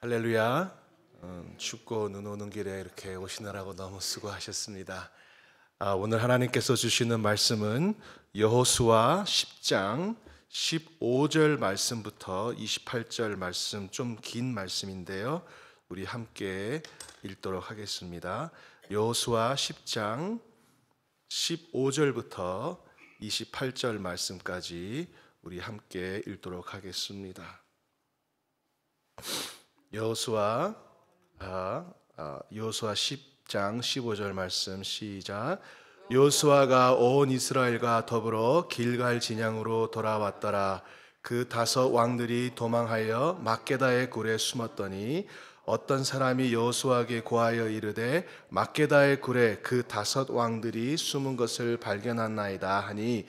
할렐루야. 춥고 눈 오는 길에 이렇게 오시느라고 너무 수고하셨습니다. 오늘 하나님께서 주시는 말씀은 여호수아 10장 15절 말씀부터 28절 말씀, 좀 긴 말씀인데요, 우리 함께 읽도록 하겠습니다. 여호수아 10장 15절부터 28절 말씀까지 우리 함께 읽도록 하겠습니다. 여호수아 10장 15절 말씀 시작. 여호수아가 온 이스라엘과 더불어 길갈 진영으로 돌아왔더라. 그 5 왕들이 도망하여 막게다의 굴에 숨었더니 어떤 사람이 여호수아에게 고하여 이르되 막게다의 굴에 그 5 왕들이 숨은 것을 발견하나이다 하니,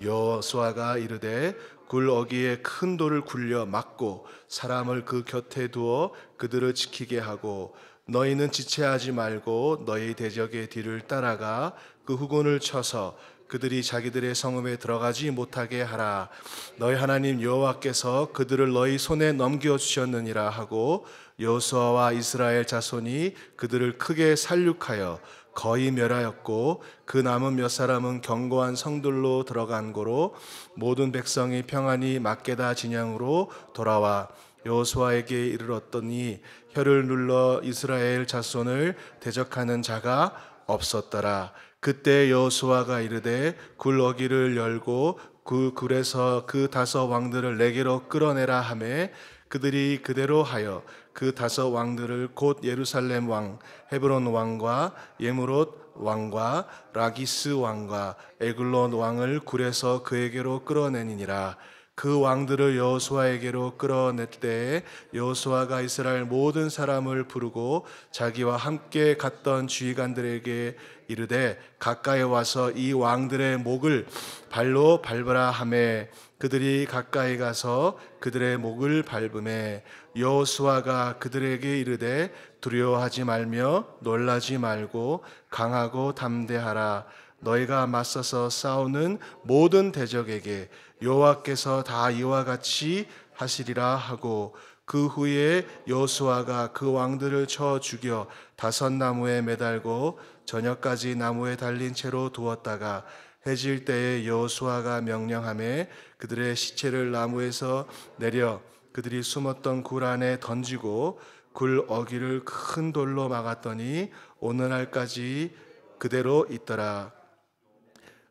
여호수아가 이르되 굴 어귀에 큰 돌을 굴려 막고 사람을 그 곁에 두어 그들을 지키게 하고, 너희는 지체하지 말고 너희 대적의 뒤를 따라가 그 후군을 쳐서 그들이 자기들의 성읍에 들어가지 못하게 하라. 너희 하나님 여호와께서 그들을 너희 손에 넘겨주셨느니라 하고, 여호수아와 이스라엘 자손이 그들을 크게 살육하여 거의 멸하였고, 그 남은 몇 사람은 견고한 성들로 들어간 고로 모든 백성이 평안히 막게다 진영으로 돌아와 여호수아에게 이르렀더니 혀를 눌러 이스라엘 자손을 대적하는 자가 없었더라. 그때 여호수아가 이르되 굴 어귀를 열고 그 굴에서 그 5 왕들을 내게로 끌어내라 하매, 그들이 그대로 하여 그 5 왕들을 곧 예루살렘 왕 헤브론 왕과 예무롯 왕과 라기스 왕과 에글론 왕을 굴에서 그에게로 끌어내니니라. 그 왕들을 여호수아에게로 끌어낼 때에 여호수아가 이스라엘 모든 사람을 부르고 자기와 함께 갔던 지휘관들에게 이르되 가까이 와서 이 왕들의 목을 발로 밟으라 하매, 그들이 가까이 가서 그들의 목을 밟으매, 여호수아가 그들에게 이르되 두려워하지 말며 놀라지 말고 강하고 담대하라. 너희가 맞서서 싸우는 모든 대적에게 여호와께서 다 이와 같이 하시리라 하고, 그 후에 여호수아가 그 왕들을 쳐 죽여 5 나무에 매달고 저녁까지 나무에 달린 채로 두었다가 해질 때에 여호수아가 명령하매 그들의 시체를 나무에서 내려 그들이 숨었던 굴 안에 던지고 굴 어귀를 큰 돌로 막았더니 오늘날까지 그대로 있더라.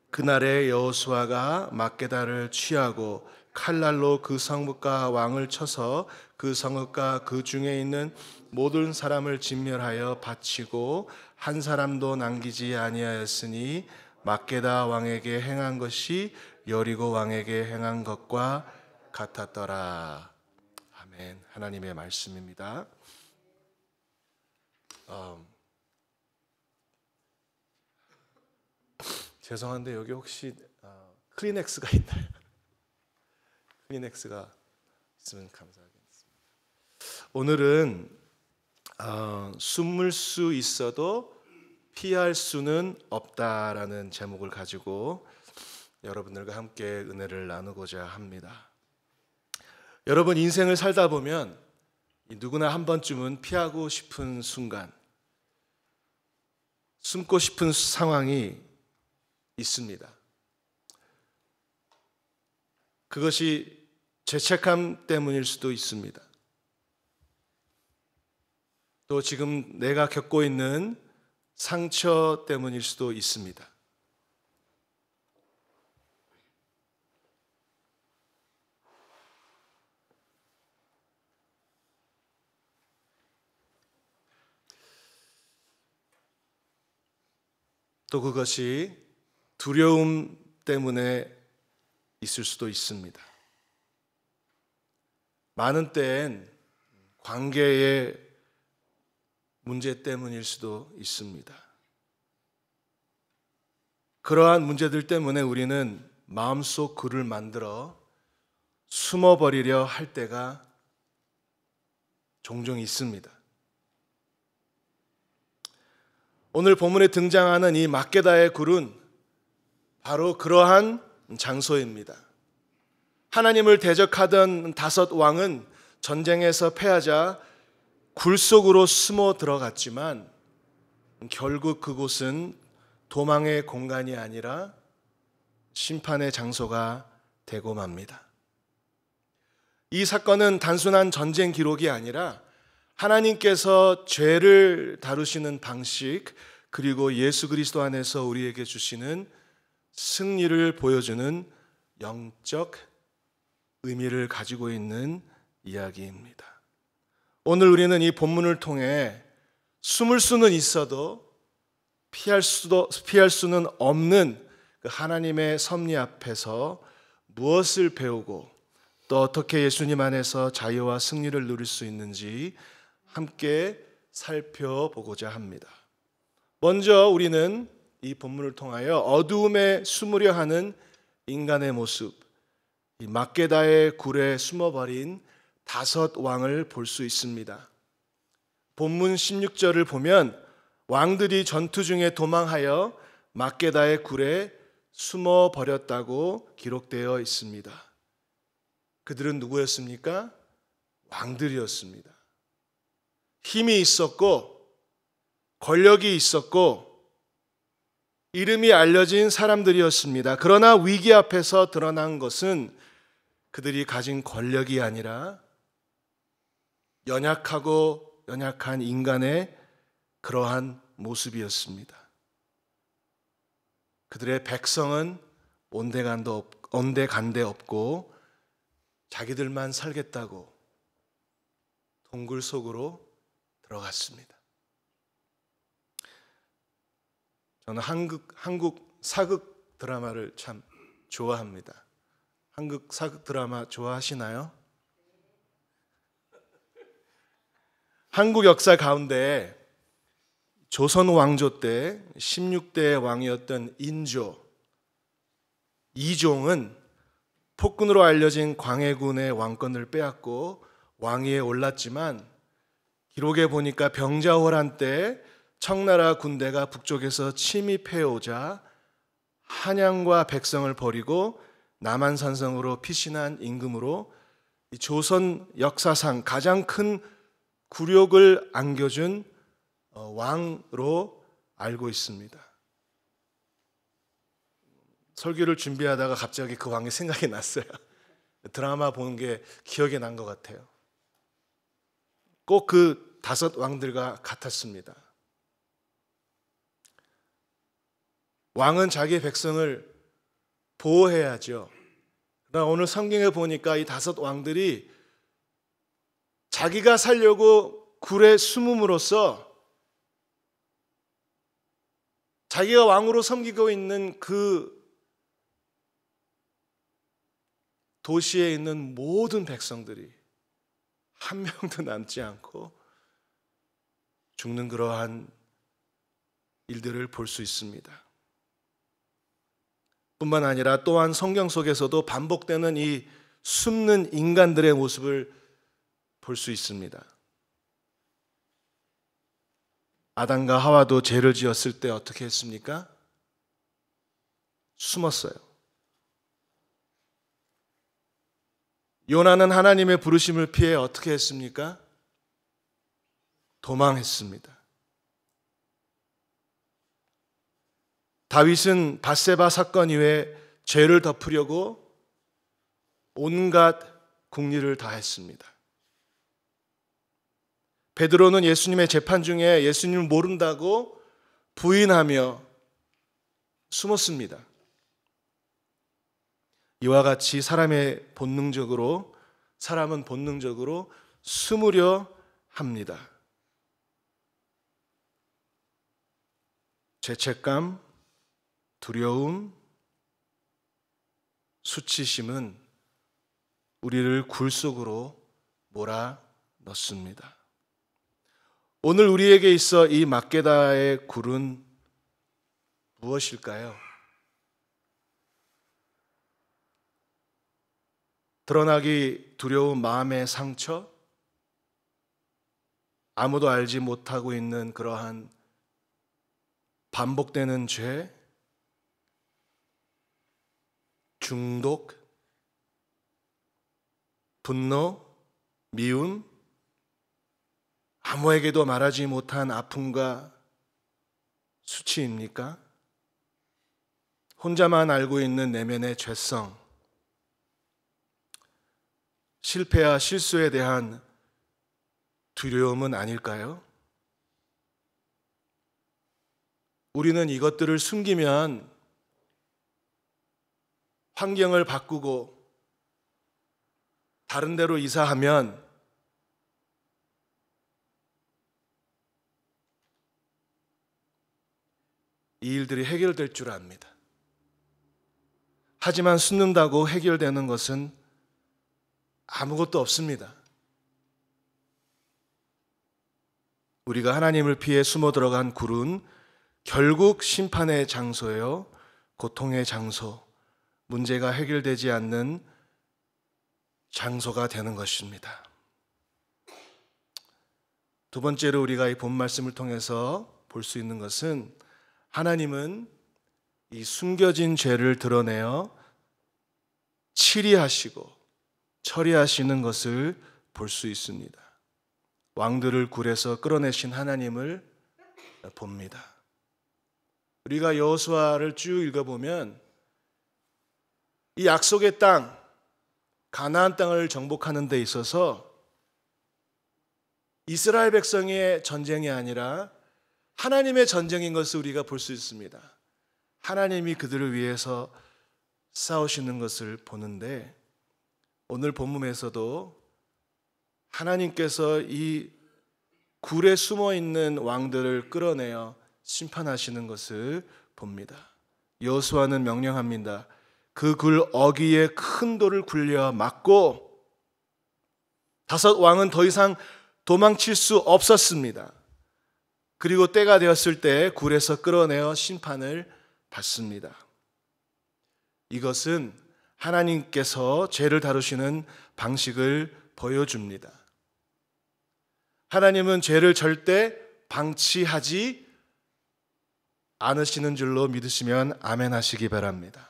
그날에 여호수아가 막게다를 취하고 칼날로 그 성읍과 왕을 쳐서 그 성읍과 그 중에 있는 모든 사람을 진멸하여 바치고 한 사람도 남기지 아니하였으니, 막게다 왕에게 행한 것이 여리고 왕에게 행한 것과 같았더라. 아멘. 하나님의 말씀입니다. 죄송한데 여기 혹시 클리넥스가 있나요? 클리넥스가 있으면 감사하겠습니다. 오늘은 숨을 수 있어도 피할 수는 없다라는 제목을 가지고 여러분들과 함께 은혜를 나누고자 합니다. 여러분, 인생을 살다 보면 누구나 한 번쯤은 피하고 싶은 순간, 숨고 싶은 상황이 있습니다. 그것이 죄책감 때문일 수도 있습니다. 또 지금 내가 겪고 있는 상처 때문일 수도 있습니다. 또 그것이 두려움 때문에 있을 수도 있습니다. 많은 때엔 관계의 문제 때문일 수도 있습니다. 그러한 문제들 때문에 우리는 마음속 굴을 만들어 숨어버리려 할 때가 종종 있습니다. 오늘 본문에 등장하는 이 막게다의 굴은 바로 그러한 장소입니다. 하나님을 대적하던 5 왕은 전쟁에서 패하자 굴 속으로 숨어 들어갔지만 결국 그곳은 도망의 공간이 아니라 심판의 장소가 되고 맙니다. 이 사건은 단순한 전쟁 기록이 아니라 하나님께서 죄를 다루시는 방식, 그리고 예수 그리스도 안에서 우리에게 주시는 승리를 보여주는 영적 의미를 가지고 있는 이야기입니다. 오늘 우리는 이 본문을 통해 숨을 수는 있어도 피할 수는 없는 그 하나님의 섭리 앞에서 무엇을 배우고 또 어떻게 예수님 안에서 자유와 승리를 누릴 수 있는지 함께 살펴보고자 합니다. 먼저 우리는 이 본문을 통하여 어두움에 숨으려 하는 인간의 모습, 이 막게다의 굴에 숨어버린 5 왕을 볼 수 있습니다. 본문 16절을 보면 왕들이 전투 중에 도망하여 막게다의 굴에 숨어버렸다고 기록되어 있습니다. 그들은 누구였습니까? 왕들이었습니다. 힘이 있었고 권력이 있었고 이름이 알려진 사람들이었습니다. 그러나 위기 앞에서 드러난 것은 그들이 가진 권력이 아니라 연약한 인간의 그러한 모습이었습니다. 그들의 백성은 온데간데 없고 자기들만 살겠다고 동굴 속으로 들어갔습니다. 저는 한국 사극 드라마를 참 좋아합니다. 한국 사극 드라마 좋아하시나요? 한국 역사 가운데 조선 왕조 때 16대 왕이었던 인조, 이종은 폭군으로 알려진 광해군의 왕권을 빼앗고 왕위에 올랐지만 기록에 보니까 병자호란 때 청나라 군대가 북쪽에서 침입해오자 한양과 백성을 버리고 남한산성으로 피신한 임금으로 조선 역사상 가장 큰 굴욕을 안겨준 왕으로 알고 있습니다. 설교를 준비하다가 갑자기 그 왕이 생각이 났어요. 드라마 본 게 기억에 난 것 같아요. 꼭 그 5 왕들과 같았습니다. 왕은 자기의 백성을 보호해야죠. 그러나 오늘 성경에 보니까 이 5 왕들이 자기가 살려고 굴에 숨음으로써 자기가 왕으로 섬기고 있는 그 도시에 있는 모든 백성들이 한 명도 남지 않고 죽는 그러한 일들을 볼 수 있습니다. 뿐만 아니라 또한 성경 속에서도 반복되는 이 숨는 인간들의 모습을 볼 수 있습니다. 아담과 하와도 죄를 지었을 때 어떻게 했습니까? 숨었어요. 요나는 하나님의 부르심을 피해 어떻게 했습니까? 도망했습니다. 다윗은 밧세바 사건 이후에 죄를 덮으려고 온갖 궁리를 다 했습니다. 베드로는 예수님의 재판 중에 예수님을 모른다고 부인하며 숨었습니다. 이와 같이 사람은 본능적으로 숨으려 합니다. 죄책감, 두려움, 수치심은 우리를 굴 속으로 몰아넣습니다. 오늘 우리에게 있어 이 막게다의 굴은 무엇일까요? 드러나기 두려운 마음의 상처, 아무도 알지 못하고 있는 그러한 반복되는 죄, 중독, 분노, 미움, 아무에게도 말하지 못한 아픔과 수치입니까? 혼자만 알고 있는 내면의 죄성, 실패와 실수에 대한 두려움은 아닐까요? 우리는 이것들을 숨기면 환경을 바꾸고 다른 데로 이사하면 이 일들이 해결될 줄 압니다. 하지만 숨는다고 해결되는 것은 아무것도 없습니다. 우리가 하나님을 피해 숨어 들어간 굴은 결국 심판의 장소요, 고통의 장소, 문제가 해결되지 않는 장소가 되는 것입니다. 두 번째로 우리가 이 본 말씀을 통해서 볼 수 있는 것은 하나님은 이 숨겨진 죄를 드러내어 치리하시고 처리하시는 것을 볼 수 있습니다. 왕들을 굴에서 끌어내신 하나님을 봅니다. 우리가 여호수아를 쭉 읽어보면 이 약속의 땅, 가나안 땅을 정복하는 데 있어서 이스라엘 백성의 전쟁이 아니라 하나님의 전쟁인 것을 우리가 볼 수 있습니다. 하나님이 그들을 위해서 싸우시는 것을 보는데 오늘 본문에서도 하나님께서 이 굴에 숨어 있는 왕들을 끌어내어 심판하시는 것을 봅니다. 여호수아는 명령합니다. 그 굴 어귀에 큰 돌을 굴려 막고 다섯 왕은 더 이상 도망칠 수 없었습니다. 그리고 때가 되었을 때 굴에서 끌어내어 심판을 받습니다. 이것은 하나님께서 죄를 다루시는 방식을 보여줍니다. 하나님은 죄를 절대 방치하지 않으시는 줄로 믿으시면 아멘 하시기 바랍니다.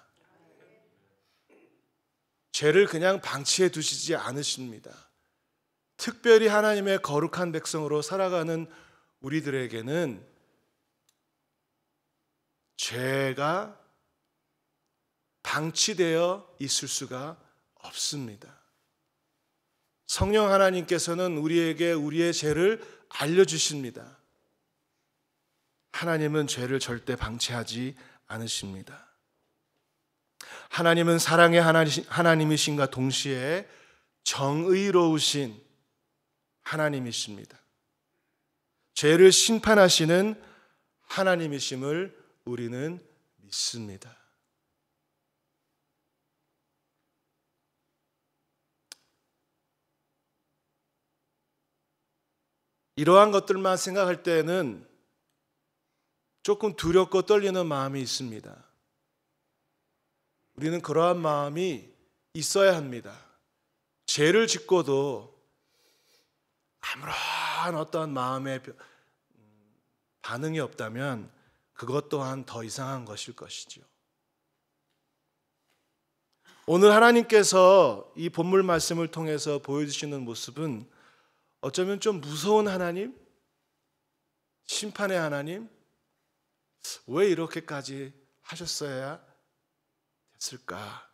죄를 그냥 방치해 두시지 않으십니다. 특별히 하나님의 거룩한 백성으로 살아가는 우리들에게는 죄가 방치되어 있을 수가 없습니다. 성령 하나님께서는 우리에게 우리의 죄를 알려주십니다. 하나님은 죄를 절대 방치하지 않으십니다. 하나님은 사랑의 하나님이신가 동시에 정의로우신 하나님이십니다. 죄를 심판하시는 하나님이심을 우리는 믿습니다. 이러한 것들만 생각할 때는 조금 두렵고 떨리는 마음이 있습니다. 우리는 그러한 마음이 있어야 합니다. 죄를 짓고도 아무런 어떠한 마음의 반응이 없다면 그것 또한 더 이상한 것일 것이죠. 오늘 하나님께서 이 본문 말씀을 통해서 보여주시는 모습은 어쩌면 좀 무서운 하나님, 심판의 하나님, 왜 이렇게까지 하셨어야 됐을까?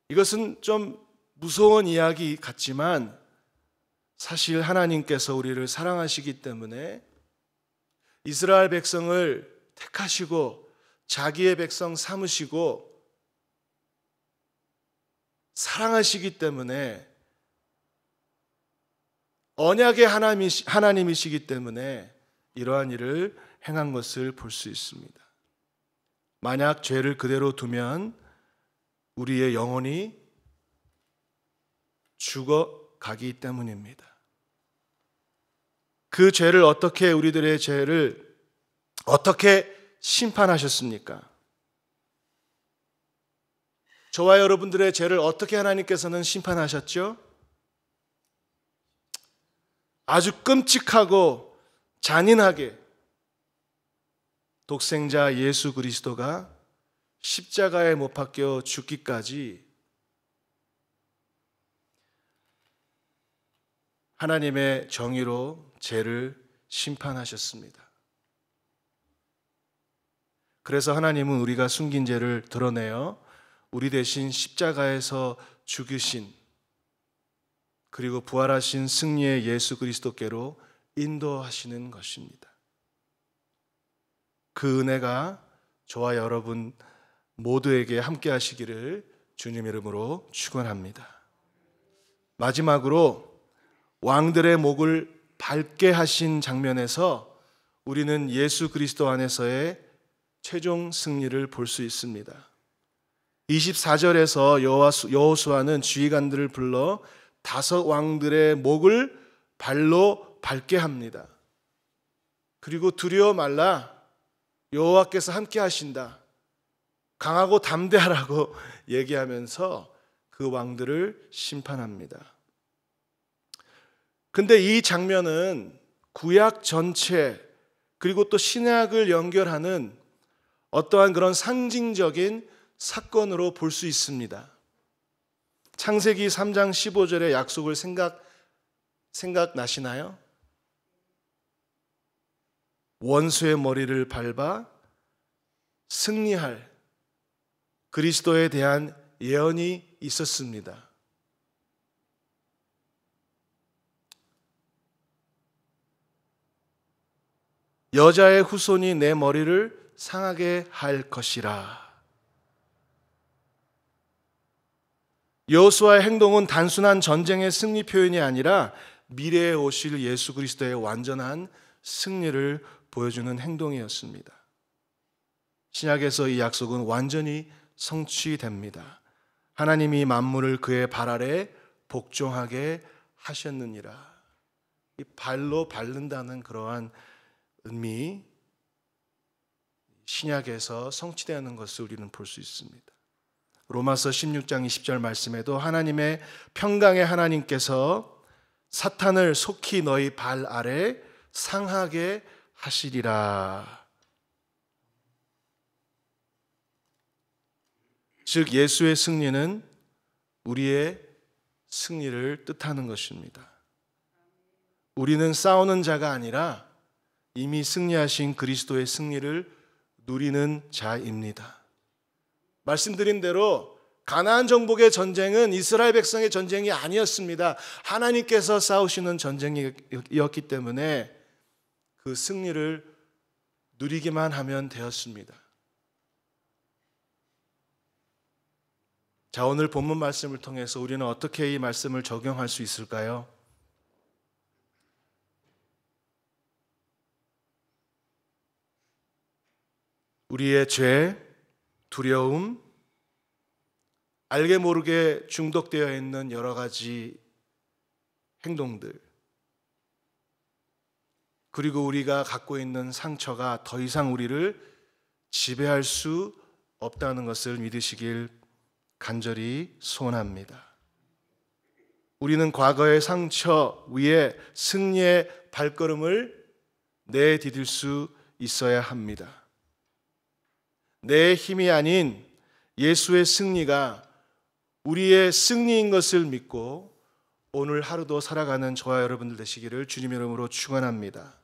이것은 좀 무서운 이야기 같지만 사실 하나님께서 우리를 사랑하시기 때문에 이스라엘 백성을 택하시고 자기의 백성 삼으시고 사랑하시기 때문에 언약의 하나님이시기 때문에 이러한 일을 행한 것을 볼 수 있습니다. 만약 죄를 그대로 두면 우리의 영혼이 죽어가기 때문입니다. 그 죄를 우리들의 죄를 어떻게 심판하셨습니까? 저와 여러분들의 죄를 어떻게 하나님께서는 심판하셨죠? 아주 끔찍하고 잔인하게 독생자 예수 그리스도가 십자가에 못 박혀 죽기까지 하나님의 정의로 죄를 심판하셨습니다. 그래서 하나님은 우리가 숨긴 죄를 드러내어 우리 대신 십자가에서 죽으신, 그리고 부활하신 승리의 예수 그리스도께로 인도하시는 것입니다. 그 은혜가 저와 여러분 모두에게 함께 하시기를 주님 이름으로 축원합니다. 마지막으로 왕들의 목을 밟게 하신 장면에서 우리는 예수 그리스도 안에서의 최종 승리를 볼 수 있습니다. 24절에서 여호수아는 지휘관들을 불러 5 왕들의 목을 발로 밟게 합니다. 그리고 두려워 말라, 여호와께서 함께 하신다, 강하고 담대하라고 얘기하면서 그 왕들을 심판합니다. 근데 이 장면은 구약 전체 그리고 또 신약을 연결하는 어떠한 그런 상징적인 사건으로 볼 수 있습니다. 창세기 3장 15절의 약속을 생각나시나요? 원수의 머리를 밟아 승리할 그리스도에 대한 예언이 있었습니다. 여자의 후손이 내 머리를 상하게 할 것이라. 여호수아의 행동은 단순한 전쟁의 승리 표현이 아니라 미래에 오실 예수 그리스도의 완전한 승리를 보여주는 행동이었습니다. 신약에서 이 약속은 완전히 성취됩니다. 하나님이 만물을 그의 발 아래 복종하게 하셨느니라. 이 발로 밟는다는 그러한 의미, 신약에서 성취되는 것을 우리는 볼 수 있습니다. 로마서 16장 20절 말씀에도 하나님의 평강의 하나님께서 사탄을 속히 너희 발 아래 상하게 하시리라. 즉 예수의 승리는 우리의 승리를 뜻하는 것입니다. 우리는 싸우는 자가 아니라 이미 승리하신 그리스도의 승리를 누리는 자입니다. 말씀드린 대로 가나안 정복의 전쟁은 이스라엘 백성의 전쟁이 아니었습니다. 하나님께서 싸우시는 전쟁이었기 때문에 그 승리를 누리기만 하면 되었습니다. 자, 오늘 본문 말씀을 통해서 우리는 어떻게 이 말씀을 적용할 수 있을까요? 우리의 죄, 두려움, 알게 모르게 중독되어 있는 여러 가지 행동들, 그리고 우리가 갖고 있는 상처가 더 이상 우리를 지배할 수 없다는 것을 믿으시길 간절히 소원합니다. 우리는 과거의 상처 위에 승리의 발걸음을 내디딜 수 있어야 합니다. 내 힘이 아닌 예수의 승리가 우리의 승리인 것을 믿고 오늘 하루도 살아가는 저와 여러분들 되시기를 주님 이름으로 축원합니다.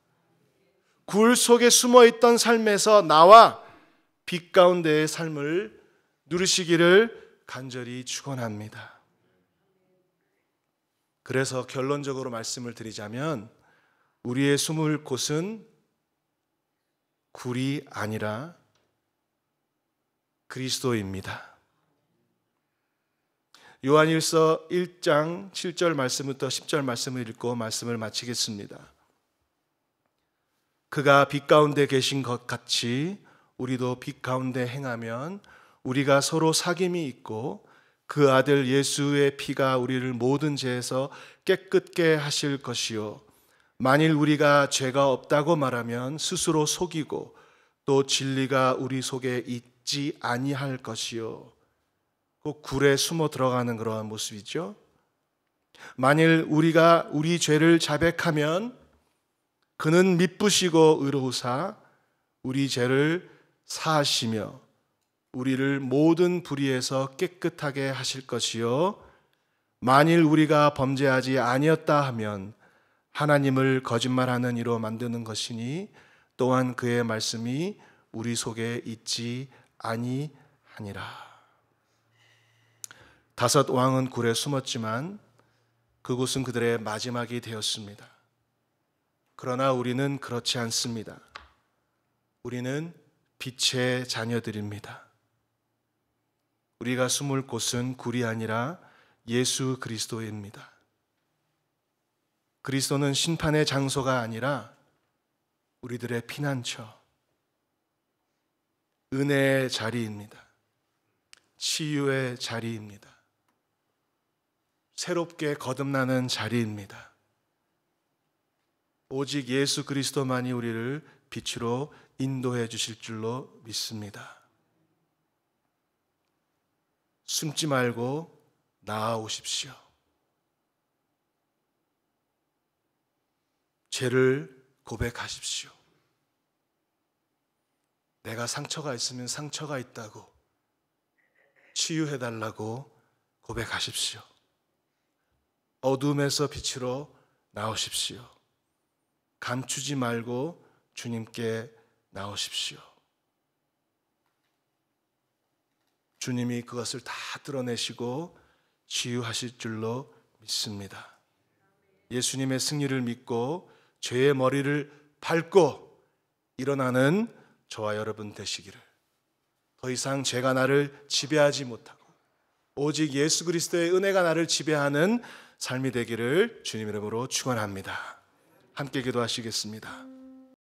굴 속에 숨어있던 삶에서 나와 빛 가운데의 삶을 누리시기를 간절히 축원합니다. 그래서 결론적으로 말씀을 드리자면 우리의 숨을 곳은 굴이 아니라 그리스도입니다. 요한일서 1장 7절 말씀부터 10절 말씀을 읽고 말씀을 마치겠습니다. 그가 빛 가운데 계신 것 같이 우리도 빛 가운데 행하면 우리가 서로 사귐이 있고 그 아들 예수의 피가 우리를 모든 죄에서 깨끗게 하실 것이요, 만일 우리가 죄가 없다고 말하면 스스로 속이고 또 진리가 우리 속에 있지 아니할 것이요. 그 굴에 숨어 들어가는 그러한 모습이죠. 만일 우리가 우리 죄를 자백하면 그는 미쁘시고 의로우사 우리 죄를 사하시며 우리를 모든 불의에서 깨끗하게 하실 것이요, 만일 우리가 범죄하지 아니었다 하면 하나님을 거짓말하는 이로 만드는 것이니 또한 그의 말씀이 우리 속에 있지 아니하니라. 다섯 왕은 굴에 숨었지만 그곳은 그들의 마지막이 되었습니다. 그러나 우리는 그렇지 않습니다. 우리는 빛의 자녀들입니다. 우리가 숨을 곳은 굴이 아니라 예수 그리스도입니다. 그리스도는 심판의 장소가 아니라 우리들의 피난처, 은혜의 자리입니다. 치유의 자리입니다. 새롭게 거듭나는 자리입니다. 오직 예수 그리스도만이 우리를 빛으로 인도해 주실 줄로 믿습니다. 숨지 말고 나아오십시오. 죄를 고백하십시오. 내가 상처가 있으면 상처가 있다고 치유해달라고 고백하십시오. 어둠에서 빛으로 나오십시오. 감추지 말고 주님께 나오십시오. 주님이 그것을 다 드러내시고 치유하실 줄로 믿습니다. 예수님의 승리를 믿고 죄의 머리를 밟고 일어나는 저와 여러분 되시기를, 더 이상 죄가 나를 지배하지 못하고 오직 예수 그리스도의 은혜가 나를 지배하는 삶이 되기를 주님 이름으로 축원합니다. 함께 기도하시겠습니다.